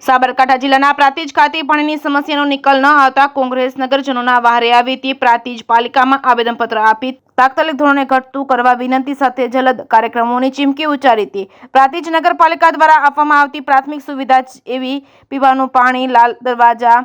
સાબરકાંઠા જિલ્લાના પ્રાંતિજ ખાતે પાણીની સમસ્યાનો નિકાલ ન આવતા કોંગ્રેસ નગરજનોના વહારે આવી હતી। પ્રાંતિજ પાલિકામાં આવેદનપત્ર આપી તાત્કાલિક ધોરણે ઘટતું કરવા વિનંતી સાથે જલદ કાર્યક્રમોની ચીમકી ઉચ્ચારી હતી। પ્રાંતિજ નગરપાલિકા દ્વારા આપવામાં આવતી પ્રાથમિક સુવિધા એવી પીવાનું પાણી, લાલ દરવાજા,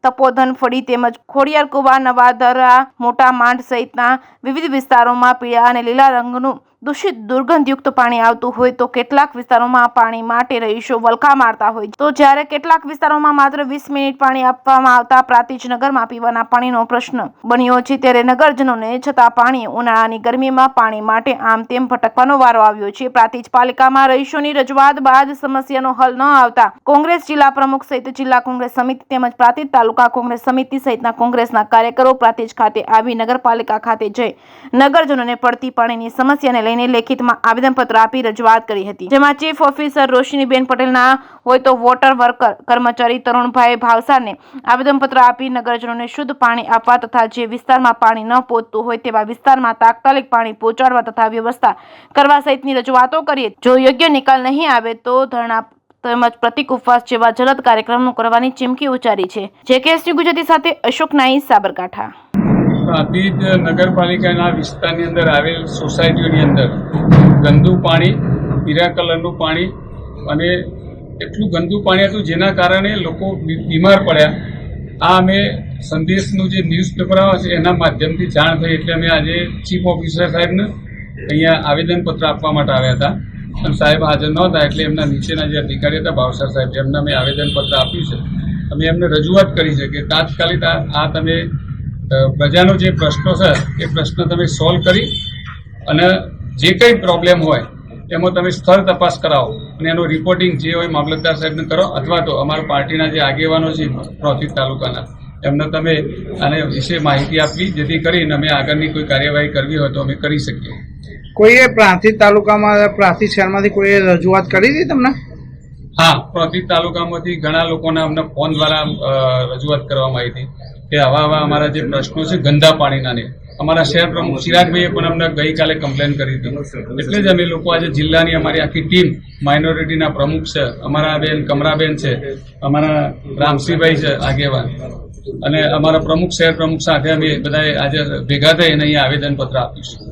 તપોધન ફળી તેમજ ખોડિયાર કુવા, નવાધરા, મોટા માંડ સહિતના વિવિધ વિસ્તારોમાં પીળા અને લીલા રંગનું દૂષિત દુર્ગંધયુક્ત પાણી આવતું હોય તો કેટલાક વિસ્તારોમાં પાણી માટે રહીશો વલખા મારતા હોય તો જ્યારે કેટલાક વિસ્તારોમાં માત્ર 20 મિનિટ પાણી આપવામાં આવતા પ્રાંતિજ નગરમાં પીવાના પાણીનો પ્રશ્ન બન્યો છે। ત્યારે નગરજનોને છતાં પાણી ઉનાળાની ગરમીમાં પાણી માટે આમ તેમ ભટકવાનો વારો આવ્યો છે। પ્રાંતિજ પાલિકામાં રહીશોની રજૂઆત બાદ સમસ્યાનો હલ ન આવતા કોંગ્રેસ જિલ્લા પ્રમુખ સહિત જિલ્લા કોંગ્રેસ સમિતિ તેમજ પ્રાંતિજ તાલુકા કોંગ્રેસ સમિતિ સહિતના કોંગ્રેસના કાર્યકરો પ્રાંતિજ ખાતે આવી નગરપાલિકા ખાતે જઈ નગરજનોને પડતી પાણીની સમસ્યાને લઈને લેખિતમાં આવેદનપત્ર આપી રજૂઆત કરી હતી। જેમાં ચીફ ઓફિસર રોશનીબેન પટેલના હોય તો વોટર વર્કર કર્મચારી તરુણભાઈ ભાવસારને આવેદનપત્ર આપી નગરજનોને શુદ્ધ પાણી આપવા તથા જે વિસ્તારમાં પાણી ન પહોંચતું હોય તેવા વિસ્તારમાં તાત્કાલિક પાણી પહોંચાડવા તથા વ્યવસ્થા કરવા સહિતની રજૂઆતો કરી। જો યોગ્ય નિકાલ નહીં આવે તો ધરણા તેમજ પ્રતિક ઉપવાસ જેવા જલદ કાર્યક્રમો કરવાની ચીમકી ઉચ્ચારી છે। જેકેએસની ગુજરાતી સાથે અશોક નાઈ, સાબરકાંઠા। પ્રાંતિજ નગરપાલિકાના વિસ્તારની અંદર આવેલ સોસાયટીઓની અંદર ગંદુ પાણી, પીળા કલરનું પાણી અને એટલું ગંદુ પાણી હતું જેના કારણે લોકો બીમાર પડ્યા। આ અમે સંદેશનું જે ન્યૂઝપેપર આવે છે એના માધ્યમથી જાણ થઈ એટલે અમે આજે ચીફ ઓફિસર સાહેબને અહીંયા આવેદનપત્ર આપવા માટે આવ્યા હતા અને સાહેબ હાજર નહોતા એટલે એમના નીચેના જે અધિકારી હતા ભાવસાર સાહેબ એમને અમે આવેદનપત્ર આપ્યું છે। અમે એમને રજૂઆત કરી છે કે તાત્કાલિક આ તમે પ્રજાનો જે પ્રશ્નો છે એ પ્રશ્ન તમે સોલ્વ કરી અને જે કંઈ પ્રોબ્લેમ હોય એમાં તમે સ્થળ તપાસ કરાવો અને એનું રિપોર્ટિંગ જે હોય મામલતદાર સાહેબને કરો અથવા તો અમારા પાર્ટીના જે આગેવાનો છે પ્રાંતિજ તાલુકાના એમને તમે આને વિશે માહિતી આપવી જેથી કરીને અમે આગળની કોઈ કાર્યવાહી કરવી હોય તો અમે કરી શકીએ। કોઈએ પ્રાંતિજ તાલુકામાં પ્રાંતિજ શહેરમાંથી કોઈએ રજૂઆત કરી હતી તમને? હા, પ્રાંતિજ તાલુકામાંથી ઘણા લોકોને અમને ફોન દ્વારા રજૂઆત કરવામાં આવી હતી કે આવા અમારા જે પ્રશ્નો છે ગંદા પાણીના ને અમારા શહેર પ્રમુખ ચિરાગભાઈએ પણ અમને ગઈકાલે કમ્પ્લેન કરી હતી એટલે જ અમે લોકો આજે જિલ્લાની અમારી આખી ટીમ માઇનોરિટીના પ્રમુખ છે, અમારા બેન કમરાબેન છે, અમારા રામસિંહભાઈ છે આગેવાન અને અમારા પ્રમુખ શહેર પ્રમુખ સાથે અમે બધાએ આજે ભેગા થઈને અહીંયા આવેદનપત્ર આપીશું।